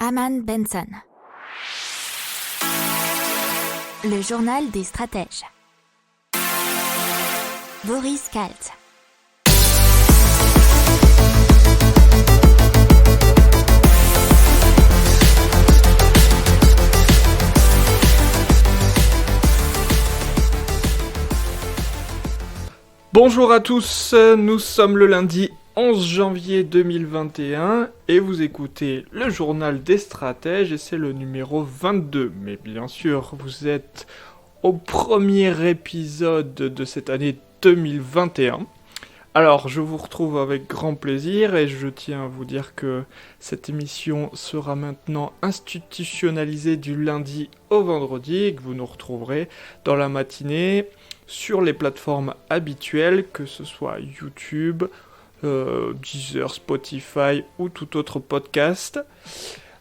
Aman Benson. Le journal des stratèges. Boris Kalt. Bonjour à tous, nous sommes le lundi 11 janvier 2021 et vous écoutez le journal des stratèges et c'est le numéro 22. Mais bien sûr, vous êtes au premier épisode de cette année 2021. Alors, je vous retrouve avec grand plaisir et je tiens à vous dire que cette émission sera maintenant institutionnalisée du lundi au vendredi et que vous nous retrouverez dans la matinée sur les plateformes habituelles, que ce soit YouTube, Deezer, Spotify ou tout autre podcast.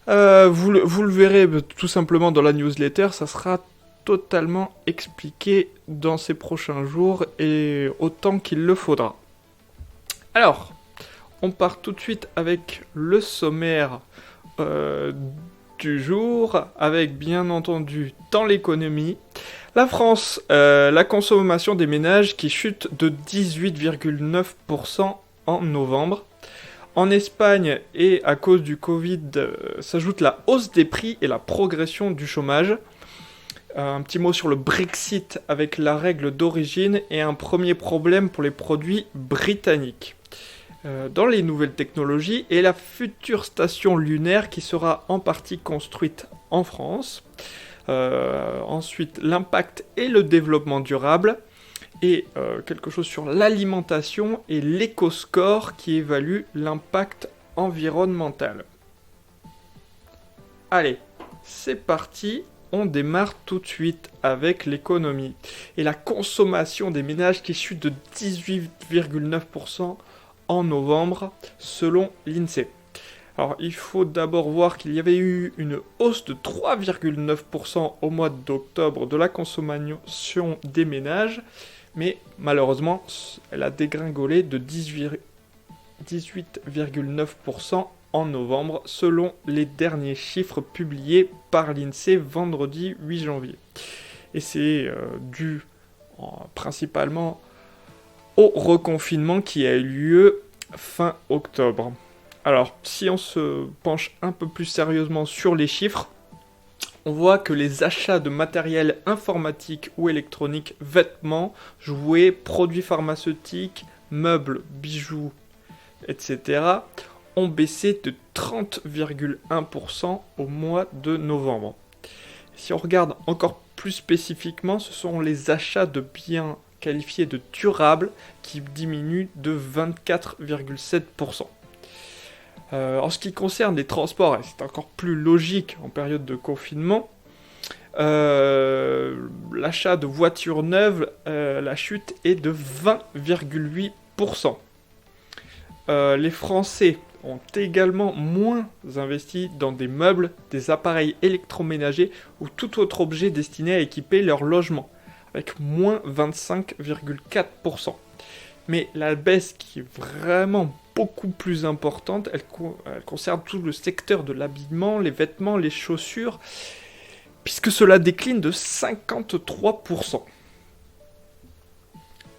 Vous le verrez tout simplement dans la newsletter, ça sera totalement expliqué dans ces prochains jours et autant qu'il le faudra. Alors, on part tout de suite avec le sommaire du jour, avec bien entendu dans l'économie, la France, la consommation des ménages qui chute de 18,9% en novembre. En Espagne, et à cause du Covid, s'ajoute la hausse des prix et la progression du chômage. Un petit mot sur le Brexit avec la règle d'origine et un premier problème pour les produits britanniques. Dans les nouvelles technologies et la future station lunaire qui sera en partie construite en France. Ensuite, l'impact et le développement durable. Et quelque chose sur l'alimentation et l'éco-score qui évalue l'impact environnemental. Allez, c'est parti, on démarre tout de suite avec l'économie. Et la consommation des ménages qui chute de 18,9% en novembre, selon l'INSEE. Alors, il faut d'abord voir qu'il y avait eu une hausse de 3,9% au mois d'octobre de la consommation des ménages, mais malheureusement, elle a dégringolé de 18,9% en novembre, selon les derniers chiffres publiés par l'INSEE vendredi 8 janvier. Et c'est dû principalement au reconfinement qui a eu lieu fin octobre. Alors, si on se penche un peu plus sérieusement sur les chiffres, on voit que les achats de matériel informatique ou électronique, vêtements, jouets, produits pharmaceutiques, meubles, bijoux, etc. ont baissé de 30,1% au mois de novembre. Si on regarde encore plus spécifiquement, ce sont les achats de biens qualifiés de durables qui diminuent de 24,7%. En ce qui concerne les transports, et c'est encore plus logique en période de confinement, l'achat de voitures neuves, la chute est de 20,8%. Les Français ont également moins investi dans des meubles, des appareils électroménagers ou tout autre objet destiné à équiper leur logement, avec moins 25,4%. Mais la baisse qui est vraiment beaucoup plus importante, elle concerne tout le secteur de l'habillement, les vêtements, les chaussures, puisque cela décline de 53%.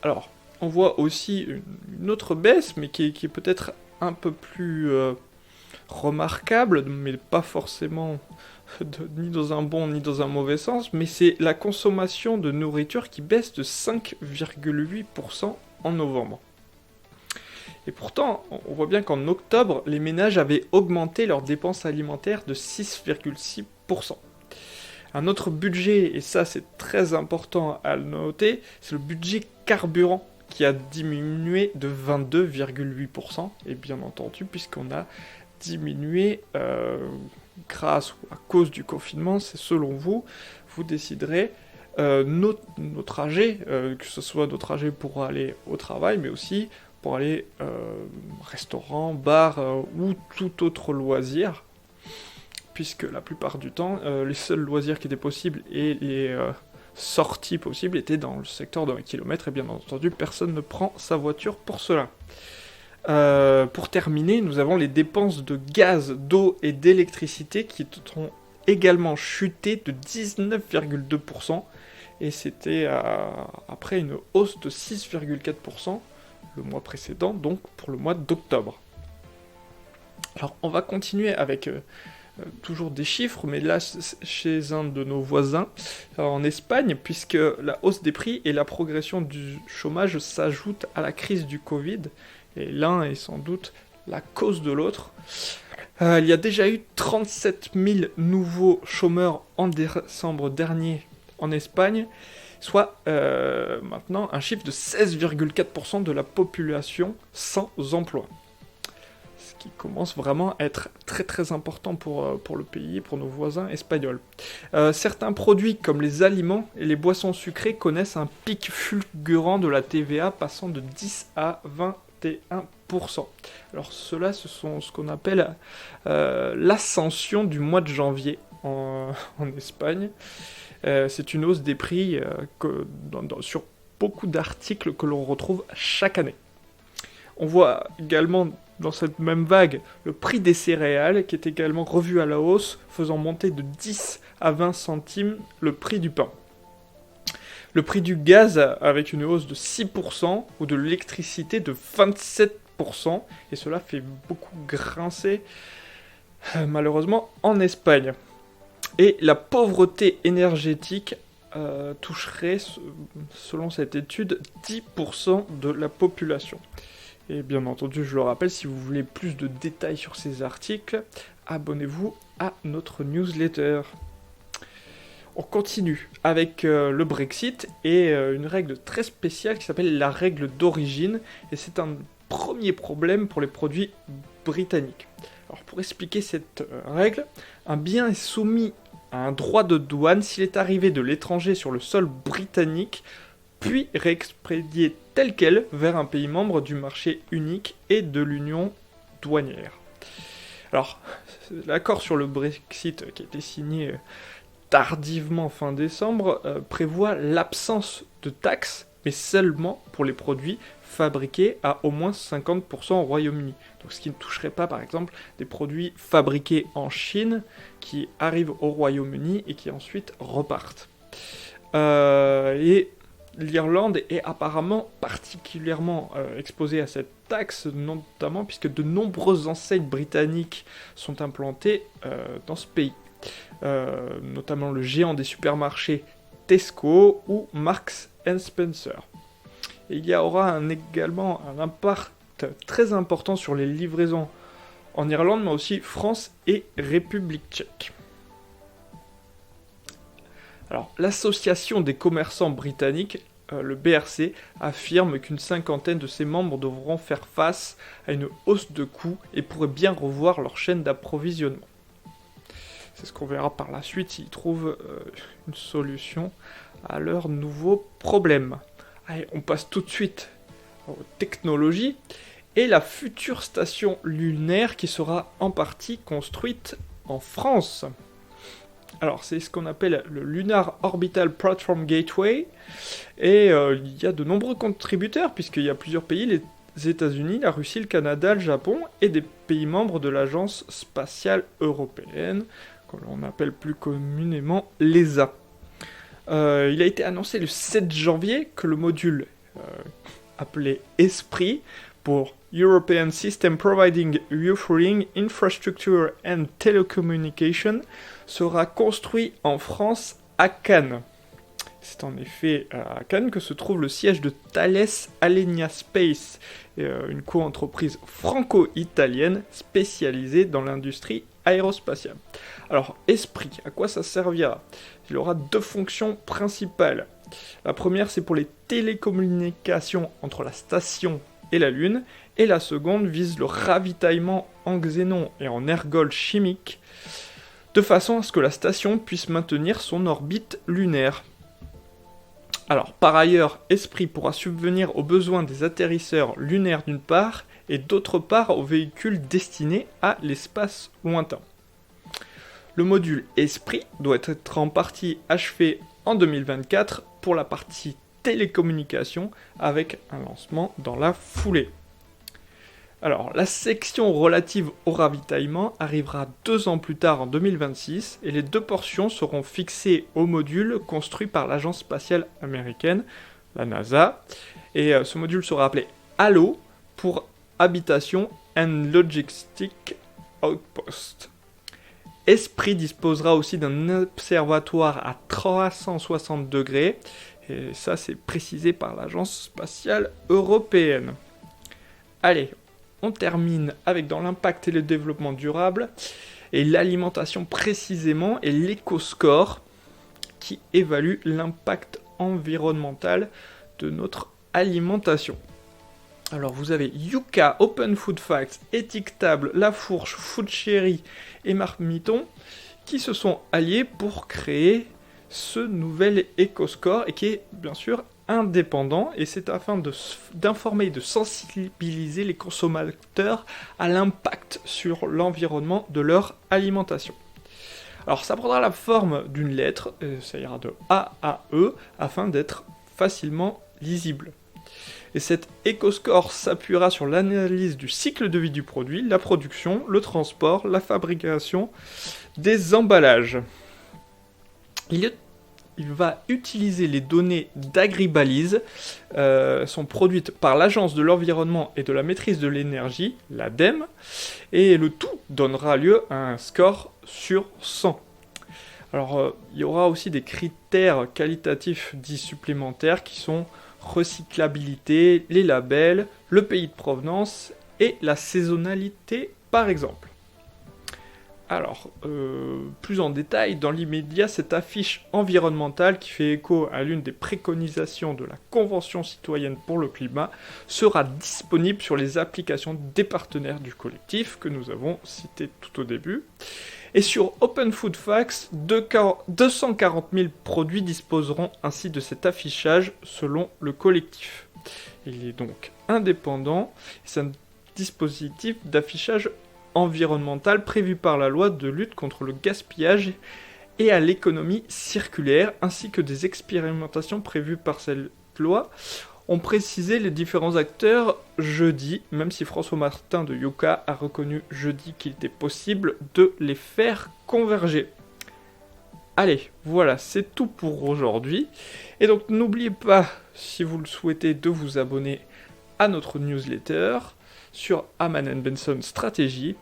Alors, on voit aussi une autre baisse, mais qui est peut-être un peu plus remarquable, mais pas forcément ni dans un bon ni dans un mauvais sens, mais c'est la consommation de nourriture qui baisse de 5,8% en novembre. Et pourtant, on voit bien qu'en octobre, les ménages avaient augmenté leurs dépenses alimentaires de 6,6%. Un autre budget, et ça c'est très important à le noter, c'est le budget carburant qui a diminué de 22,8%. Et bien entendu, puisqu'on a diminué grâce ou à cause du confinement, c'est selon vous, vous déciderez nos trajets, que ce soit nos trajets pour aller au travail, mais aussi pour aller restaurant, bar ou tout autre loisir, puisque la plupart du temps, les seuls loisirs qui étaient possibles et les sorties possibles étaient dans le secteur de 1 km, et bien entendu, personne ne prend sa voiture pour cela. Pour terminer, nous avons les dépenses de gaz, d'eau et d'électricité qui ont également chuté de 19,2%, et c'était après une hausse de 6,4% le mois précédent, donc pour le mois d'octobre. Alors on va continuer avec toujours des chiffres, mais là chez un de nos voisins, en Espagne, puisque la hausse des prix et la progression du chômage s'ajoutent à la crise du Covid, et l'un est sans doute la cause de l'autre. Il y a déjà eu 37 000 nouveaux chômeurs en décembre dernier en Espagne, soit maintenant un chiffre de 16,4% de la population sans emploi. Ce qui commence vraiment à être très très important pour le pays, pour nos voisins espagnols. Certains produits comme les aliments et les boissons sucrées connaissent un pic fulgurant de la TVA passant de 10 à 21%. Alors cela, ce sont ce qu'on appelle l'ascension du mois de janvier en Espagne. C'est une hausse des prix sur beaucoup d'articles que l'on retrouve chaque année. On voit également dans cette même vague le prix des céréales qui est également revu à la hausse, faisant monter de 10 à 20 centimes le prix du pain. Le prix du gaz avec une hausse de 6% ou de l'électricité de 27%, et cela fait beaucoup grincer malheureusement en Espagne. Et la pauvreté énergétique toucherait, selon cette étude, 10% de la population. Et bien entendu, je le rappelle, si vous voulez plus de détails sur ces articles, abonnez-vous à notre newsletter. On continue avec le Brexit et une règle très spéciale qui s'appelle la règle d'origine. Et c'est un premier problème pour les produits britanniques. Alors pour expliquer cette règle, un bien est soumis à un droit de douane s'il est arrivé de l'étranger sur le sol britannique, puis réexpédié tel quel vers un pays membre du marché unique et de l'union douanière. Alors, l'accord sur le Brexit qui a été signé tardivement fin décembre prévoit l'absence de taxes, mais seulement pour les produits fabriqués à au moins 50% au Royaume-Uni. Donc ce qui ne toucherait pas par exemple des produits fabriqués en Chine qui arrivent au Royaume-Uni et qui ensuite repartent. Et l'Irlande est apparemment particulièrement exposée à cette taxe, notamment puisque de nombreuses enseignes britanniques sont implantées dans ce pays. Notamment le géant des supermarchés Tesco ou Marks & Spencer. Et il y aura également un impact très important sur les livraisons en Irlande, mais aussi France et République tchèque. Alors, l'association des commerçants britanniques, le BRC, affirme qu'une cinquantaine de ses membres devront faire face à une hausse de coûts et pourraient bien revoir leur chaîne d'approvisionnement. C'est ce qu'on verra par la suite s'ils trouvent une solution à leurs nouveaux problèmes. Allez, on passe tout de suite aux technologies et la future station lunaire qui sera en partie construite en France. Alors, c'est ce qu'on appelle le Lunar Orbital Platform Gateway, et il y a de nombreux contributeurs, puisqu'il y a plusieurs pays, les États-Unis, la Russie, le Canada, le Japon, et des pays membres de l'Agence spatiale européenne, que l'on appelle plus communément l'ESA. Il a été annoncé le 7 janvier que le module appelé ESPRI, pour European System Providing Refueling Infrastructure and Telecommunication, sera construit en France à Cannes. C'est en effet à Cannes que se trouve le siège de Thales Alenia Space, une co-entreprise franco-italienne spécialisée dans l'industrie aérospatiale. Alors, ESPRI, à quoi ça servira ? Il aura deux fonctions principales. La première, c'est pour les télécommunications entre la station et la Lune, et la seconde vise le ravitaillement en xénon et en ergols chimiques, de façon à ce que la station puisse maintenir son orbite lunaire. Alors, par ailleurs, ESPRI pourra subvenir aux besoins des atterrisseurs lunaires d'une part, et d'autre part aux véhicules destinés à l'espace lointain. Le module ESPRI doit être en partie achevé en 2024 pour la partie télécommunications, avec un lancement dans la foulée. Alors, la section relative au ravitaillement arrivera 2 ans plus tard en 2026 et les 2 portions seront fixées au module construit par l'agence spatiale américaine, la NASA. Et ce module sera appelé HALO pour Habitation and Logistic Outpost. Esprit disposera aussi d'un observatoire à 360 degrés, et ça c'est précisé par l'agence spatiale européenne. Allez, on termine avec dans l'impact et le développement durable, et l'alimentation précisément, et l'EcoScore, qui évalue l'impact environnemental de notre alimentation. Alors vous avez Yuka, Open Food Facts, Étiquetable, La Fourche, Food Cherry et Marmiton qui se sont alliés pour créer ce nouvel EcoScore et qui est bien sûr indépendant, et c'est afin d'informer et de sensibiliser les consommateurs à l'impact sur l'environnement de leur alimentation. Alors ça prendra la forme d'une lettre, ça ira de A à E, afin d'être facilement lisible. Et cet EcoScore s'appuiera sur l'analyse du cycle de vie du produit, la production, le transport, la fabrication des emballages. Il va utiliser les données d'Agribalise, sont produites par l'Agence de l'environnement et de la maîtrise de l'énergie, l'ADEME, et le tout donnera lieu à un score sur 100. Alors, il y aura aussi des critères qualitatifs dits supplémentaires qui sont recyclabilité, les labels, le pays de provenance et la saisonnalité par exemple. Alors, plus en détail, dans l'immédiat, cette affiche environnementale qui fait écho à l'une des préconisations de la Convention citoyenne pour le climat sera disponible sur les applications des partenaires du collectif que nous avons cité tout au début. Et sur Open Food Facts, 240 000 produits disposeront ainsi de cet affichage selon le collectif. Il est donc indépendant, c'est un dispositif d'affichage environnemental prévu par la loi de lutte contre le gaspillage et à l'économie circulaire, ainsi que des expérimentations prévues par cette loi, ont précisé les différents acteurs jeudi, même si François Martin de Yuka a reconnu jeudi qu'il était possible de les faire converger. Allez, voilà, c'est tout pour aujourd'hui. Et donc n'oubliez pas, si vous le souhaitez, de vous abonner à notre newsletter sur Hamann & Benson Stratégie.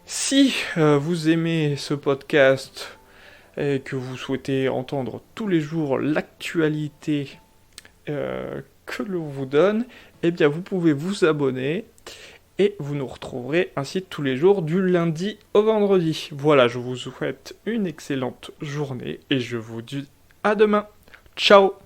Si vous aimez ce podcast et que vous souhaitez entendre tous les jours l'actualité que l'on vous donne, eh bien vous pouvez vous abonner et vous nous retrouverez ainsi tous les jours du lundi au vendredi. Voilà, je vous souhaite une excellente journée et je vous dis à demain. Ciao!